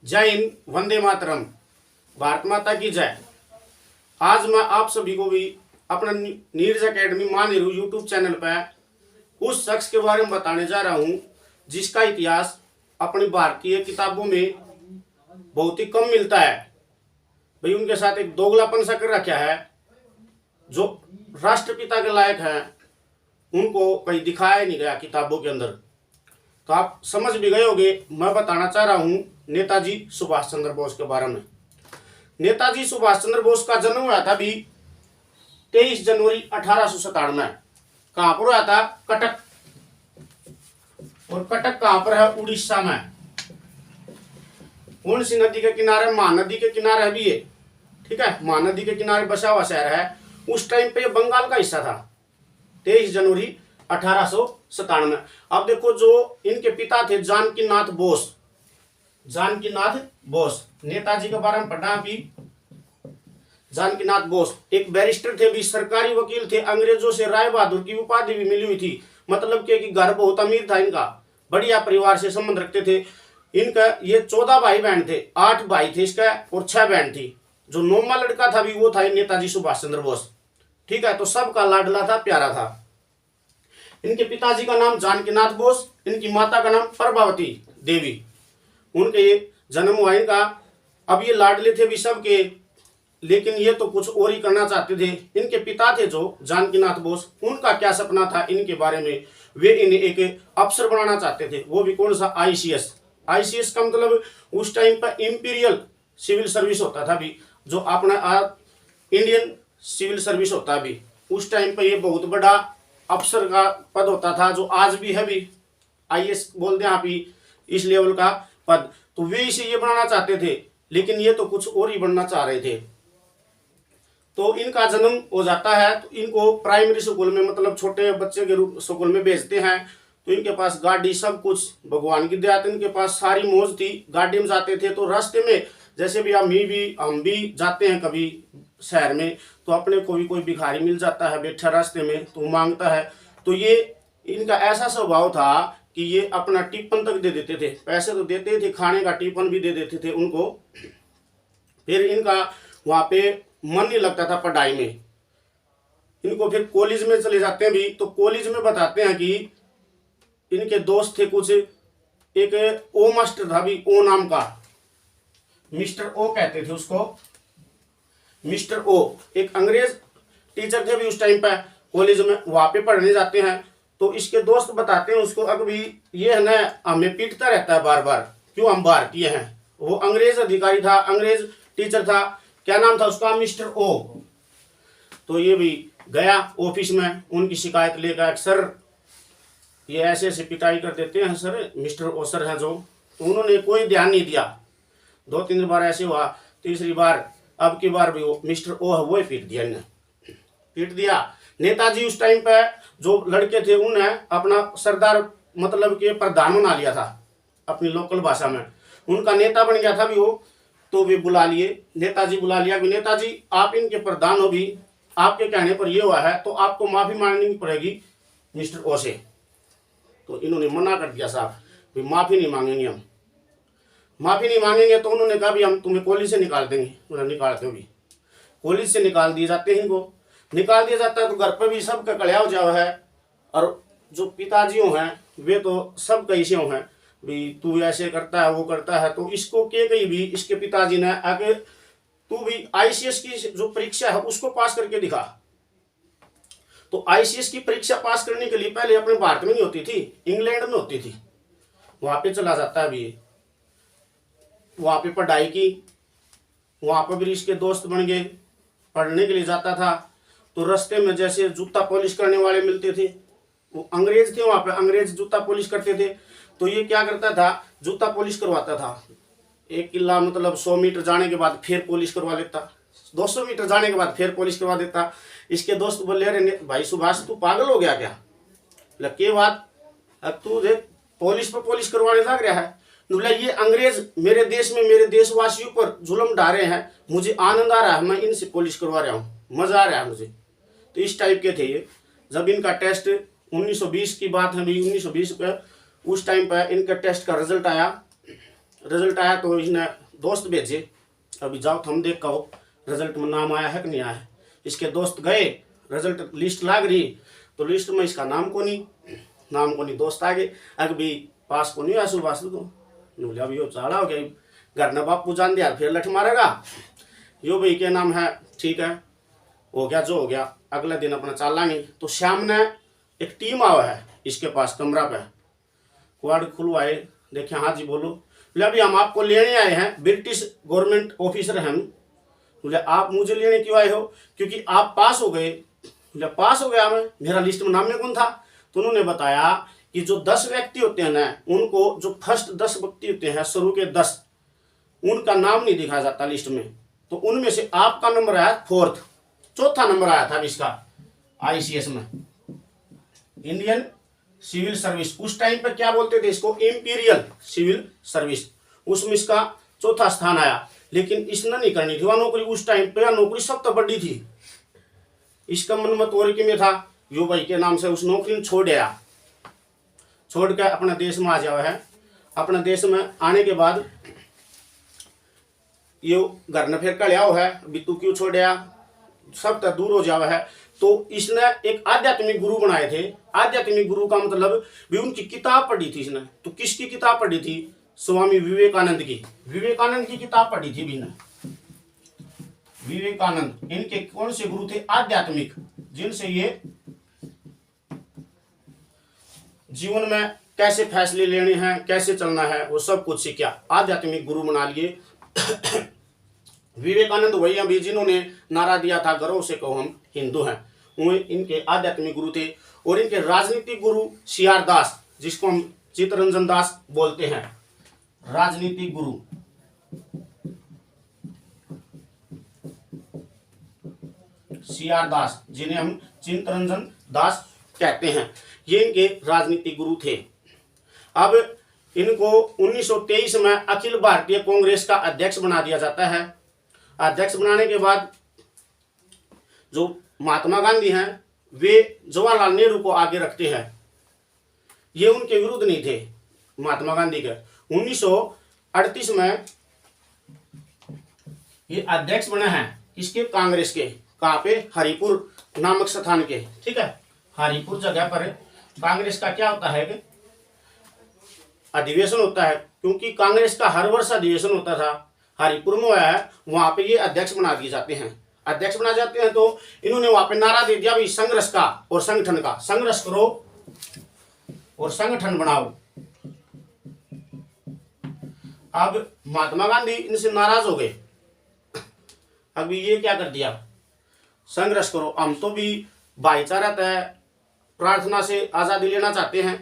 जय हिंद, वंदे मातरम, भारत माता की जय। आज मैं आप सभी को भी अपना नीरज एकेडमी मान नीरू यूट्यूब चैनल पर उस शख्स के बारे में बताने जा रहा हूं जिसका इतिहास अपनी भारतीय किताबों में बहुत ही कम मिलता है। भाई उनके साथ एक दोगलापन सा कर रखा है। जो राष्ट्रपिता के लायक है उनको कहीं दिखाया नहीं गया किताबों के अंदर। तो आप समझ भी गए होंगे मैं बताना चाह रहा हूं नेताजी सुभाष चंद्र बोस के बारे में। नेताजी सुभाष चंद्र बोस का जन्म हुआ था भी 23 जनवरी 1897। कहां पर हुआ था? कटक। और कटक कहां पर है? उड़ीसा में। कौन सी नदी के किनारे? महानदी के किनारे भी है। ठीक है, महानदी के किनारे बसा हुआ शहर है। उस टाइम पे बंगाल का हिस्सा था। 23 जनवरी 1897। अब देखो, जो इनके पिता थे जानकीनाथ बोस। जानकीनाथ बोस नेताजी के बारे में पढ़ना भी। जानकीनाथ बोस एक बैरिस्टर थे भी, सरकारी वकील थे। अंग्रेजों से राय बहादुर की उपाधि भी मिली हुई थी। मतलब कि घर बहुत अमीर था इनका, बढ़िया परिवार से संबंध रखते थे। इनका ये 14 भाई बहन थे। 8 भाई थे इसका और 6 बहन थी। जो 9वां लड़का था भी वो था नेताजी सुभाष चंद्र बोस। ठीक है, तो सबका लाडला था, प्यारा था। इनके पिताजी का नाम जानकीनाथ बोस, इनकी माता का नाम प्रभावती देवी। उनके ये जन्म हुआ इनका। अब ये लाडले थे भी सबके, लेकिन ये तो कुछ और ही करना चाहते थे। इनके पिता थे जो जानकीनाथ बोस, उनका क्या सपना था इनके बारे में? वे इन्हें एक अफसर बनाना चाहते थे। वो भी कौन सा? आईसीएस। आईसीएस का मतलब उस टाइम पर इंपीरियल सिविल सर्विस होता था भी, जो अपना इंडियन सिविल सर्विस होता भी। उस टाइम पर ये बहुत बड़ा अफसर का पद होता था, जो आज भी है भी। आईएएस बोलते हैं आप ही, इस लेवल का पद। तो वे इसे ये बनाना चाहते थे, लेकिन ये तो कुछ और ही बनना चाह रहे थे। तो इनका जन्म हो जाता है तो इनको प्राइमरी स्कूल में, मतलब छोटे बच्चे के रूप स्कूल में भेजते हैं। तो इनके पास गाड़ी, सब कुछ भगवान की दया, इनके पास सारी मौज थी। गाड़ी में जाते थे तो रास्ते में जैसे भी हम भी जाते हैं कभी शहर में, तो अपने को भी कोई भिखारी मिल जाता है बैठा रास्ते में, तो मांगता है। तो ये इनका ऐसा स्वभाव था कि ये अपना टिफिन तक दे देते थे। पैसे तो देते थे, खाने का टिफिन भी दे देते थे उनको। फिर इनका वहां पे मन नहीं लगता था पढ़ाई में। इनको फिर कॉलेज में चले जाते हैं भी। तो कॉलेज में बताते हैं कि इनके दोस्त थे कुछ, एक ओ मास्टर था भी, ओ नाम का, मिस्टर ओ कहते थे उसको। मिस्टर ओ एक अंग्रेज टीचर थे भी उस टाइम पे। कॉलेज में वहां पे पढ़ने जाते हैं तो इसके दोस्त बताते हैं उसको, अभी ये है ना हमें पीटता रहता है बार बार, क्यों हम भारतीय हैं। वो अंग्रेज अधिकारी था, अंग्रेज टीचर था। क्या नाम था उसका? मिस्टर ओ। तो ये भी गया ऑफिस में उनकी शिकायत लेकर, सर ये ऐसे ऐसे पिटाई कर देते हैं सर, मिस्टर ओ सर हैं जो। तो उन्होंने कोई ध्यान नहीं दिया। 2-3 बार ऐसे हुआ, तीसरी बार, अब की बार भी वो मिस्टर ओ है वो ही पीट दिया। इन्हें पीट दिया। नेताजी उस टाइम पे जो लड़के थे उन्हें अपना सरदार, मतलब कि प्रधान बना लिया था अपनी लोकल भाषा में। उनका नेता बन गया था भी वो। तो वे बुला लिए, नेताजी बुला लिया कि नेताजी आप इनके प्रधान हो भी, आपके कहने पर ये हुआ है तो आपको माफी मांगनी पड़ेगी मिस्टर ओ से। तो इन्होंने मना कर दिया, साहब माफी नहीं मांगेंगे हम, माफी नहीं मांगेंगे। तो उन्होंने कहा भी हम तुम्हें कॉलेज से निकाल देंगे। उन्होंने निकालते भी, कॉलेज से निकाल दिए जाते हैं। इनको निकाल दिया जाता है तो घर पर भी सब का कड़िया हो जाओ है। और जो पिताजियों हैं वे तो सब कैसे हैं भी, तू ऐसे करता है वो करता है। तो इसको के कहीं भी इसके पिताजी ने आके, तू भी आईसीएस की जो परीक्षा है उसको पास करके दिखा। तो आईसीएस की परीक्षा पास करने के लिए पहले अपने भारत में नहीं होती थी, इंग्लैंड में होती थी। वहां पे चला जाता है अभी, वहां पे पढ़ाई की। वहां पर भी इसके दोस्त बन गए, पढ़ने के लिए जाता था। तो रास्ते में जैसे जूता पॉलिश करने वाले मिलते थे, वो अंग्रेज थे वहां पे, अंग्रेज जूता पॉलिश करते थे। तो ये क्या करता था? जूता पॉलिश करवाता था। 1 किला मतलब 100 मीटर जाने के बाद फिर पॉलिश करवा लेता, 200 मीटर जाने के बाद फिर पॉलिश करवा देता। इसके दोस्त बोले, अरे भाई सुभाष तू पागल हो गया क्या? के बात, अब तू देख पॉलिश पर पॉलिश करवाने लग रहा है। बोला ये अंग्रेज मेरे देश में मेरे देशवासियों पर जुल्म ढा रहे हैं, मुझे आनंद आ रहा है, मैं इनसे पॉलिश करवा रहा हूँ, मजा आ रहा है मुझे। तो इस टाइप के थे ये। जब इनका टेस्ट 1920 की बात है, 1920 पे उस टाइम पर इनका टेस्ट का रिजल्ट आया। रिजल्ट आया तो इसने दोस्त भेजे, अभी जाओ हम देख कहो रिजल्ट में नाम आया है कि नहीं आया है। इसके दोस्त गए, रिजल्ट लिस्ट लाग रही तो लिस्ट में इसका नाम को नहीं, दोस्त आगे अभी पास को नहीं आया सुभाष को। अभी यो चाड़ा हो गया घर ने बापू जान दिया फिर लठ मारेगा, यो भाई के नाम है, ठीक है हो गया जो हो गया, अगले दिन अपना चाल लाएंगे। तो शाम ने एक टीम आवा है इसके पास कमरा पे, क्वाड खुलवाए, देखे हाँ जी बोलो, बोले अभी हम आपको लेने आए हैं, ब्रिटिश गवर्नमेंट ऑफिसर हैं हम। बोले आप मुझे लेने क्यों आए हो, क्योंकि आप पास हो गए। बोले पास हो गया मैं, मेरा लिस्ट में नाम में कौन था। तो उन्होंने बताया कि जो 10 व्यक्ति होते हैं ना, उनको जो फर्स्ट 10 व्यक्ति होते हैं शुरू के 10, उनका नाम नहीं दिखाया जाता लिस्ट में। तो उनमें से आपका नंबर आया 4th, चौथा नंबर आया था इसका ICS में, इंडियन सिविल सर्विस। उस टाइम पे क्या बोलते थे इसको, इंपीरियल सिविल सर्विस, उसमें इसका चौथा स्थान आया। लेकिन इसने नहीं करनी थी वह नौकरी, उस टाइम पे नौकरी सब तो बड़ी थी, इसका मन मत और में था, यो भाई के नाम से उस नौकरी छोड़ दिया, छोड़ के अपने देश में आ जावा है। अपने देश में आने के बाद यो घर ने फिर कलिया है, अभी तू क्यों छोड़िया, सब तक दूर हो जावा है। तो इसने एक आध्यात्मिक गुरु बनाए थे। आध्यात्मिक गुरु का मतलब भी उनकी किताब पढ़ी थी इसने। तो किसकी किताब पढ़ी थी, स्वामी विवेकानंद की, विवेकानंद की किताब पढ़ी थी भी ने। विवेकानंद इनके कौन से गुरु थे, आध्यात्मिक, जिनसे ये जीवन में कैसे फैसले लेने हैं, कैसे चलना है, वो सब कुछ सीखा, आध्यात्मिक गुरु बना लिए। विवेकानंद वही अभी जिन्होंने नारा दिया था गर्व से कहो हम हिंदू हैं, वो इनके आध्यात्मिक गुरु थे। और इनके राजनीतिक गुरु CR दास, जिसको हम चित्तरंजन दास बोलते हैं, राजनीतिक गुरु। CR दास, जिन्हें हम चित्तरंजन दास कहते हैं, ये इनके राजनीतिक गुरु थे। अब इनको 1923 में अखिल भारतीय कांग्रेस का अध्यक्ष बना दिया जाता है। अध्यक्ष बनाने के बाद जो महात्मा गांधी हैं वे जवाहरलाल नेहरू को आगे रखते हैं। ये उनके विरुद्ध नहीं थे महात्मा गांधी के। 1938 में ये अध्यक्ष बने हैं इसके कांग्रेस के, कहाँ पे, हरिपुर नामक स्थान के, ठीक है, हरिपुर जगह पर कांग्रेस का क्या होता है कि अधिवेशन होता है, क्योंकि कांग्रेस का हर वर्ष अधिवेशन होता था, हरिपुर में हुआ है, वहां पे ये अध्यक्ष बना दिए जाते हैं। अध्यक्ष बना जाते हैं तो इन्होंने वहां पे नारा दे दिया भाई संघर्ष का और संगठन का, संघर्ष करो और संगठन बनाओ। अब महात्मा गांधी इनसे नाराज हो गए, अभी ये क्या कर दिया, संघर्ष करो, हम तो भी भाईचारा तय प्रार्थना से आजादी लेना चाहते हैं,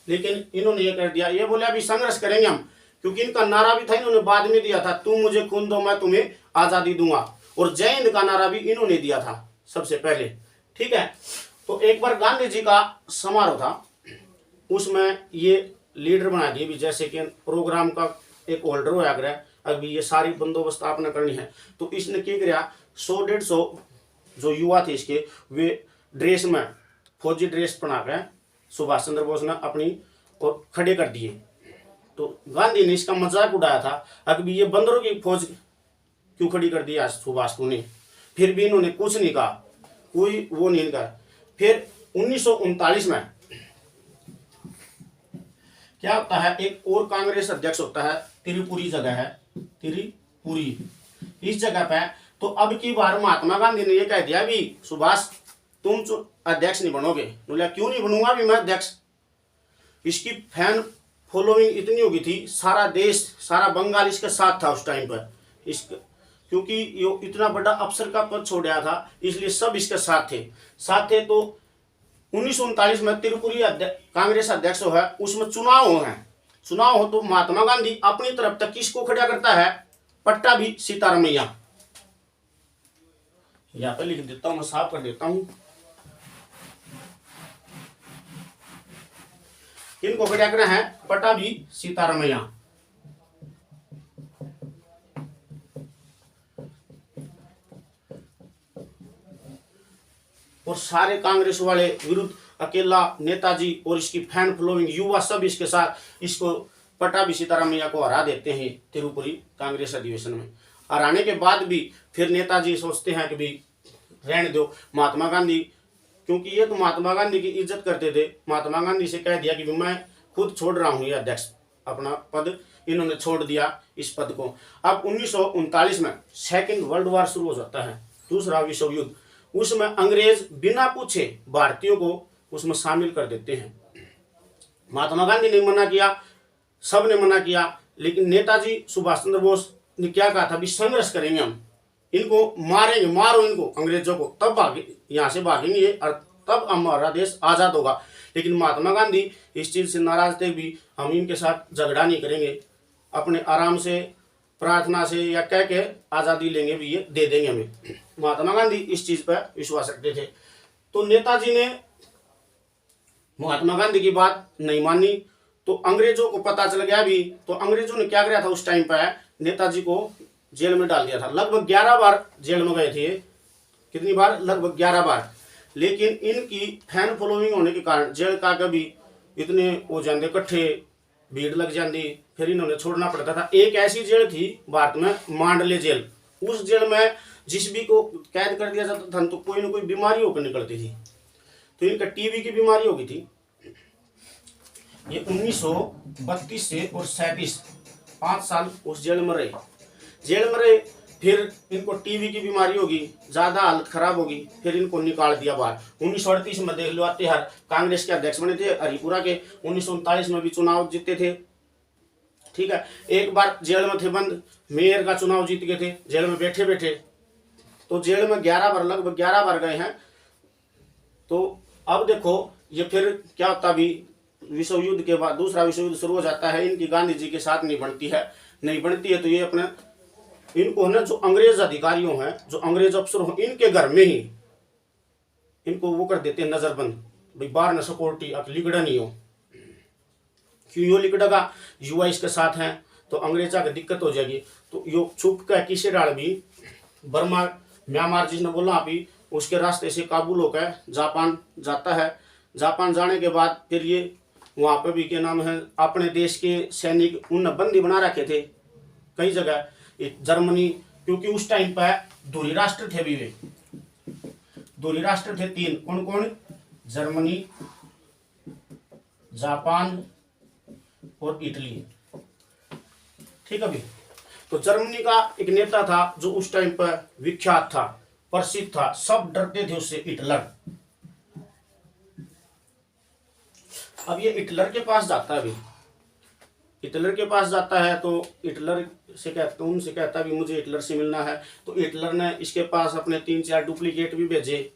लेकिन इन्होंने ये कर दिया, ये बोले अभी संघर्ष करेंगे हम, क्योंकि इनका नारा भी था, इन्होंने बाद में दिया था, तुम मुझे खून दो मैं तुम्हें आजादी दूंगा, और जय हिंद का नारा भी इन्होंने दिया था सबसे पहले, ठीक है। तो एक बार गांधी जी का समारोह था, उसमें ये लीडर बना दिए भी, जैसे कि प्रोग्राम का एक होल्डर हो गया, अभी ये सारी बंदोबस्त आपने करनी है। तो इसने क्या किया, 100-150 जो युवा थे इसके, वे ड्रेस में फौजी ड्रेस पहना के सुभाष चंद्र बोस ने अपनी और खड़े कर दिए। तो गांधी ने इसका मजाक उड़ाया था, अभी ये बंदरों की फौज क्यों खड़ी कर दी आज सुभाष को ने, फिर भी इन्होंने कुछ नहीं कहा, कोई वो नहीं कहा। फिर 1939 में क्या होता है, एक और कांग्रेस अध्यक्ष होता है, त्रिपुरी जगह है, त्रिपुरी, इस जगह पे। तो अब की बार महात्मा गांधी ने ये कह दिया भी सुभाष तुम अध्यक्ष नहीं बनोगे। बोला क्यों नहीं बनूंगा भी मैं अध्यक्ष। इसकी फैन फॉलोइंग इतनी होगी थी, सारा देश, सारा बंगाल इसके साथ था उस टाइम पर, क्योंकि ये इतना बड़ा अफसर का पद छोड़ा था, इसलिए सब इसके साथ थे। तो 1939 में त्रिपुरी कांग्रेस अध्यक्ष है, उसमें चुनाव हो तो महात्मा गांधी अपनी तरफ तक किसको खड़ा करता है, पट्टाभी सीतारामैया, यहाँ पे लिख देता हूं, मैं साफ कर देता हूं, इनको खड़ा करना है पट्टाभी सीतारामैया। और सारे कांग्रेस वाले विरुद्ध, अकेला नेताजी और इसकी फैन फॉलोइंग युवा सब इसके साथ इसको पट्टाभी सीताराम मैया को हरा देते हैं तिरुपुरी कांग्रेस अधिवेशन में। हराने के बाद भी फिर नेताजी सोचते हैं कि भी रहने दो महात्मा गांधी, क्योंकि ये तो महात्मा गांधी की इज्जत करते थे। महात्मा गांधी से कह दिया कि मैं खुद छोड़ रहा हूँ ये अध्यक्ष अपना पद, इन्होंने छोड़ दिया इस पद को। अब 1939 में सेकेंड वर्ल्ड वॉर शुरू हो जाता है, दूसरा विश्व युद्ध। उसमें अंग्रेज बिना पूछे भारतीयों को उसमें शामिल कर देते हैं। महात्मा गांधी ने मना किया, सब ने मना किया, लेकिन नेताजी सुभाष चंद्र बोस ने क्या कहा था, भी संघर्ष करेंगे, हम इनको मारेंगे, मारो इनको अंग्रेजों को, तब भागे यहाँ से भागेंगे और तब हमारा देश आज़ाद होगा। लेकिन महात्मा गांधी इस चीज़ से नाराज थे भी हम इनके साथ झगड़ा नहीं करेंगे, अपने आराम से प्रार्थना से या कह के आज़ादी लेंगे भी, ये दे देंगे हमें। महात्मा गांधी इस चीज़ पर विश्वास रखते थे। तो नेताजी ने महात्मा गांधी की बात नहीं मानी, तो अंग्रेजों को पता चल गया भी, तो अंग्रेजों ने क्या किया था, उस टाइम पर नेताजी को जेल में डाल दिया था। लगभग 11 बार जेल में गए थे। कितनी बार? लगभग 11 बार। लेकिन इनकी फैन फॉलोइंग होने के कारण जेल का कभी इतने हो जाते इकट्ठे, भीड़ लग जाती, फिर इन्होंने छोड़ना पड़ता था। एक ऐसी जेल थी भारत में, मांडले जेल। उस जेल में जिस भी को कैद कर दिया जाता था तो कोई ना कोई बीमारी होकर निकलती थी। तो इनका टीबी की बीमारी हो गई थी। ये 1932 से और 37 5 साल उस जेल में रहे। फिर इनको टीबी की बीमारी होगी, ज्यादा हालत खराब होगी, फिर इनको निकाल दिया बाहर। 1938 में देख लो, अत्याहर कांग्रेस के अध्यक्ष बने थे हरिपुरा के। 1939 में भी चुनाव जीते थे, ठीक है। एक बार जेल में थे बंद, मेयर का चुनाव जीत गए थे जेल में बैठे बैठे। तो जेल में 11 बार, लगभग 11 बार गए हैं। तो अब देखो ये फिर क्या होता, भी विश्व युद्ध के बाद दूसरा विश्व युद्ध शुरू हो जाता है। इनकी गांधी जी के साथ नहीं बनती है तो ये अपने इनको ना जो अंग्रेज अधिकारियों हैं, जो अंग्रेज अफसर हो, इनके घर में ही इनको वो कर देते हैं नजरबंद, भाई बाहर न सपोर्टी, अब लिगड़ा नहीं हो। क्यों यो लिगड़ेगा, युवा इसके साथ हैं तो अंग्रेजा की दिक्कत हो जाएगी। तो यो छुप कर किसे डाल भी बर्मा म्यांमार जिसने बोला अभी, उसके रास्ते से काबुल होकर जापान जाता है। जापान जाने के बाद फिर ये वहाँ पे भी क्या नाम है, अपने देश के सैनिक उन बंदी बना रखे थे कई जगह। जर्मनी, क्योंकि उस टाइम पर धुरी राष्ट्र थे भी, वे धुरी राष्ट्र थे 3, कौन कौन? जर्मनी, जापान और इटली, ठीक है भी। तो जर्मनी का एक नेता था जो उस टाइम पर विख्यात था, प्रसिद्ध था, सब डरते थे उससे, हिटलर। अब ये हिटलर के पास जाता है भी, हिटलर के पास जाता है तो हिटलर से कहता, उनसे कहता भी मुझे हिटलर से मिलना है। तो हिटलर ने इसके पास अपने 3-4 डुप्लीकेट भी भेजे,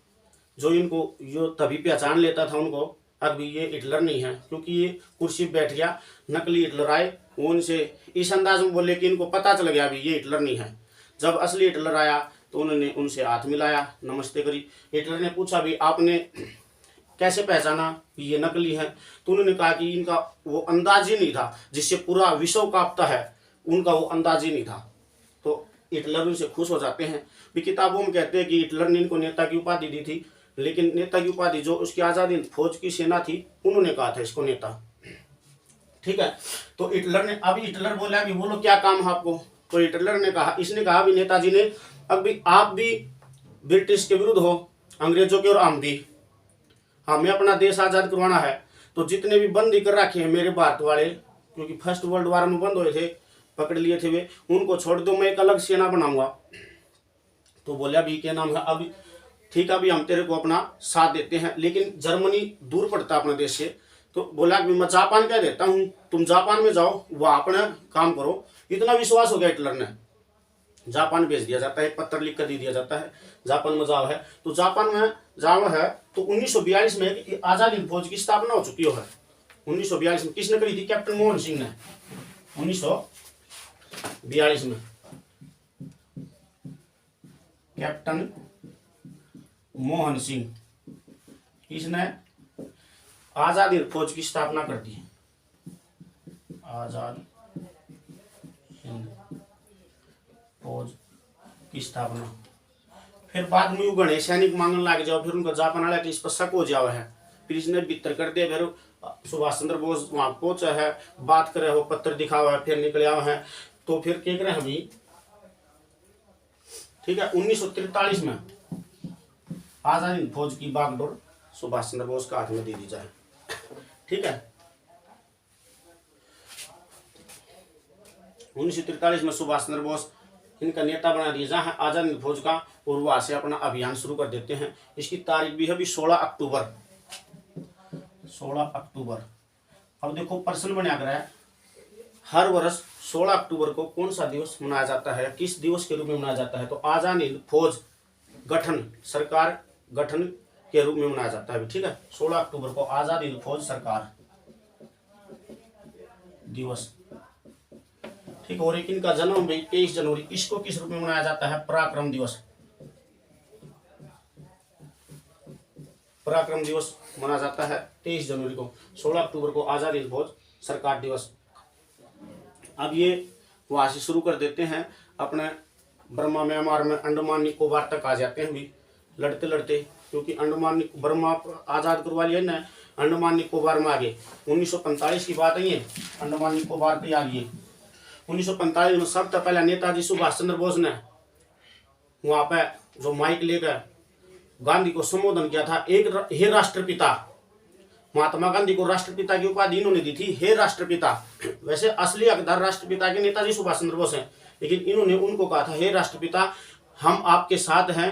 जो इनको यो तभी पहचान लेता था उनको, अब ये हिटलर नहीं है, क्योंकि ये कुर्सी बैठ गया। नकली हिटलर आए, वो उनसे इस अंदाज में बोले कि इनको पता चल गया भी ये हिटलर नहीं है। जब असली हिटलर आया तो उन्होंने उनसे हाथ मिलाया, नमस्ते करी। हिटलर ने पूछा भी आपने कैसे पहचाना कि ये नकली है? तो उन्होंने कहा कि इनका वो अंदाज ही नहीं था जिससे पूरा विश्व कांपता है, उनका वो अंदाज ही नहीं था। तो हिटलर उनसे खुश हो जाते हैं भी। किताबों में कहते हैं कि हिटलर ने इनको नेता की उपाधि दी थी, लेकिन नेता की उपाधि जो उसकी आज़ादी फौज की सेना थी उन्होंने कहा था इसको नेता, ठीक है। तो हिटलर ने, अभी हिटलर बोला कि बोलो क्या काम है आपको? तो हिटलर ने कहा, इसने कहा भी नेताजी ने, अब भी आप भी ब्रिटिश के विरुद्ध हो, अंग्रेजों के, और हम भी, हमें अपना देश आज़ाद करवाना है। तो जितने भी बंदी कर रखे हैं मेरे भारत वाले, क्योंकि फर्स्ट वर्ल्ड वॉर में बंद हुए थे, पकड़ लिए थे वे, उनको छोड़ दो, मैं एक अलग सेना बनाऊंगा। तो बोला भी क्या नाम है, अभी ठीक है, अभी हम तेरे को अपना साथ देते हैं, लेकिन जर्मनी दूर पड़ता अपने देश से। तो बोला कि मैं जापान कह देता हूँ, तुम जापान में जाओ, वहाँ अपना काम करो। इतना विश्वास हो गया हिटलर ने, जापान भेज दिया जाता है, पत्र लिख कर दे दिया जाता है, जापान में जाओ है। तो जापान में जाओ है तो 1942 में आजाद हिंद फौज की स्थापना हो चुकी है। 1942 में किसने करी थी? कैप्टन मोहन सिंह ने। 1942 में कैप्टन मोहन सिंह, इसने आजाद हिंद फौज की स्थापना कर दी। आजाद हिंद फौज की स्थापना। फिर बाद में गणेश सैनिक मांगने लग जाओ, फिर उनका जापान वाला कि इस पर शक हो जाओ है प्रिजनर भीतर कर दिया। फिर सुभाष चंद्र बोस वहां पहुंचा है, बात करे हो, पत्र दिखा हुआ है, फिर निकले आए हैं। तो फिर क्या करें अभी, ठीक है, 1943 में आजाद हिंद फौज की बागडोर सुभाष चंद्र बोस का हाथ में दे दी जाए। ठीक है, 1943 में सुभाष चंद्र बोस इनका नेता बना दिया जहाँ आजाद हिंद फौज का, और वहां से अपना अभियान शुरू कर देते हैं। इसकी तारीख भी है अभी 16 अक्टूबर। 16 अक्टूबर। अब देखो प्रश्न बना कर है, हर वर्ष 16 अक्टूबर को कौन सा दिवस मनाया जाता है, किस दिवस के रूप में मनाया जाता है? तो आजाद हिंद फौज गठन, सरकार गठन के रूप में मनाया जाता है। ठीक है, 16 अक्टूबर को आजाद हिंद फौज सरकार दिवस। ठीक, और एक इनका जन्म भी 23 जनवरी। इसको किस रूप में मनाया जाता है? पराक्रम दिवस। पराक्रम दिवस मनाया जाता है 23 जनवरी को। 16 अक्टूबर को आजाद हिंद फौज सरकार दिवस। अब ये वहां से शुरू कर देते हैं, अपने बर्मा म्यांमार में अंडमान निकोबार तक आ जाते हैं भी लड़ते लड़ते, क्योंकि अंडमान बर्मा आजाद करवा लिया ना, अंडमान निकोबार में आ गए। 1945 की बात है, अंडमान निकोबार पे आ गए। 1945 में सबसे पहले नेताजी सुभाष चंद्र बोस ने वहां पे जो माइक लेकर गांधी को संबोधन किया था, एक हे राष्ट्रपिता। महात्मा गांधी को राष्ट्रपिता की उपाधि इन्होंने दी थी, हे राष्ट्रपिता। वैसे असली हकदार राष्ट्रपिता के नेताजी सुभाष चंद्र बोस हैं, लेकिन इन्होंने उनको कहा था, हे राष्ट्रपिता, हम आपके साथ हैं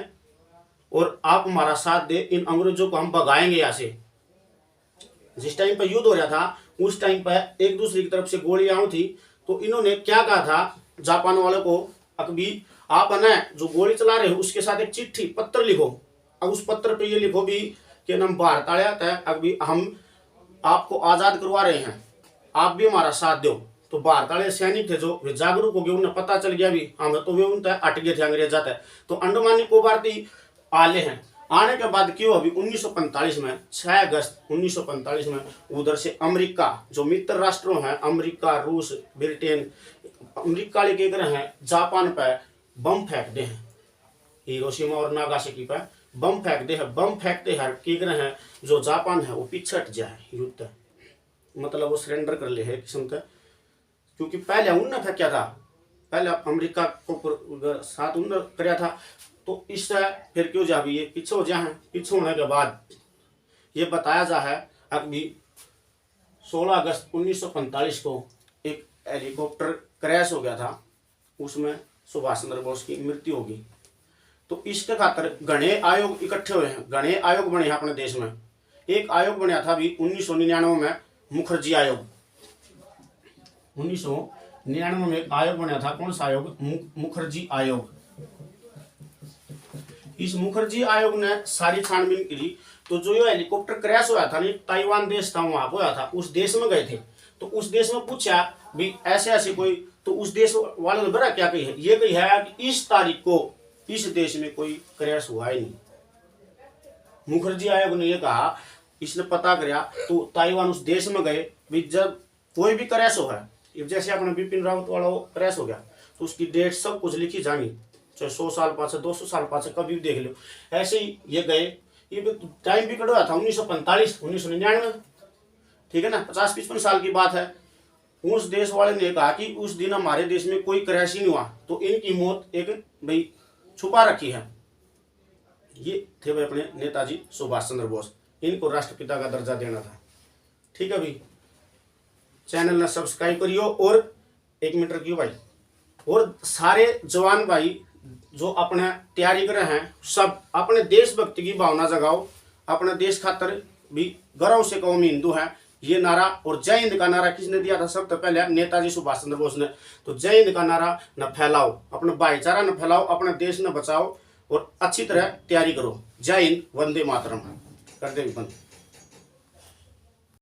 और आप हमारा साथ दे, इन अंग्रेजों को हम भगाएंगे यहाँ से। जिस टाइम पर युद्ध हो रहा था उस टाइम पर एक दूसरे की तरफ से गोलियां आई थी, तो इन्होंने क्या कहा था जापान वालों को, अकबी आप है ना जो गोली चला रहे हो उसके साथ एक चिट्ठी पत्र लिखो, अब उस पत्र पे ये लिखो भी कि नाम भारत आया था, अकबी हम आपको आजाद करवा रहे हैं, आप भी हमारा साथ दो। तो भारत वाले सैनिक थे जो वे जागरूक हो गए, उन्हें पता चल गया भी हम तो वे उनका अट गए थे अंग्रेज जाते। तो अंडमान निकोबार आले हैं। आने के बाद क्यों अभी 1945 में 6 अगस्त 1945 में उधर से अमेरिका, जो मित्र राष्ट्रों हैं अमेरिका, रूस, ब्रिटेन, अमेरिका लेके गए हैं जापान पर बम फेंक दे हैं, हिरोशिमा और नागासाकी पर बम फेंक दे हैं। बम फेंकते हैं के गए हैं जो जापान है वो पीछे हट जाए, युद्ध मतलब वो सरेंडर कर ले है किस्म का, क्योंकि पहले उनने फेंका था, पहले अमेरिका को साथ उनने कराया था। तो इससे फिर क्यों जा भी ये पीछे हो जाए। पीछे होने के बाद ये बताया जा है अभी 16 अगस्त 1945 को एक हेलीकॉप्टर क्रैश हो गया था, उसमें सुभाष चंद्र बोस की मृत्यु होगी। तो इसके खातर घने आयोग इकट्ठे हुए हैं, घने आयोग बने हैं अपने देश में। एक आयोग बना था अभी 1999 में, मुखर्जी आयोग। 1999 में एक आयोग बना था, कौन सा आयोग? मुखर्जी आयोग। इस मुखर्जी आयोग ने सारी छानबीन की। तो जो ये हेलीकॉप्टर क्रैश हुआ था, ताइवान देश था वहां पर था, उस देश में गए थे। तो उस देश में पूछा भी ऐसे ऐसे कोई, तो उस देश वालों ने बड़ा क्या कही है, ये कही है कि इस तारीख को इस देश में कोई क्रैश हुआ ही नहीं। मुखर्जी आयोग ने ये कहा, इसने पता कराया तो ताइवान उस देश में गए भी, जब कोई भी क्रैश हो है, जैसे अपने बिपिन रावत वाला क्रैश हो गया तो उसकी डेट सब कुछ लिखी जानी, चाहे 100 साल पास 200 साल पास कभी भी देख लो। ऐसे ही ये गए, ये टाइम भी कटवा था 1945 1999, ठीक है ना, 50-55 साल की बात है। उस देश वाले ने कहा कि उस दिन हमारे देश में कोई क्रैश ही नहीं हुआ, तो इनकी मौत एक भाई छुपा रखी है। ये थे भाई अपने नेताजी सुभाष चंद्र बोस, इनको राष्ट्रपिता का दर्जा देना था। ठीक है भाई, चैनल ने सब्सक्राइब करियो और 1 मिनट रखियो भाई। और सारे जवान भाई जो अपने तैयारी कर रहे हैं, सब अपने देशभक्ति की भावना जगाओ, अपने देश खातर भी गर्व से कहो मैं हिंदू है। ये नारा, और जय हिंद का नारा किसने दिया था? सबसे पहले नेताजी सुभाष चंद्र बोस ने। तो जय हिंद का नारा न फैलाओ, अपना भाईचारा न फैलाओ, अपना देश न बचाओ और अच्छी तरह तैयारी करो। जय हिंद, वंदे मातरम। कर दे बंद।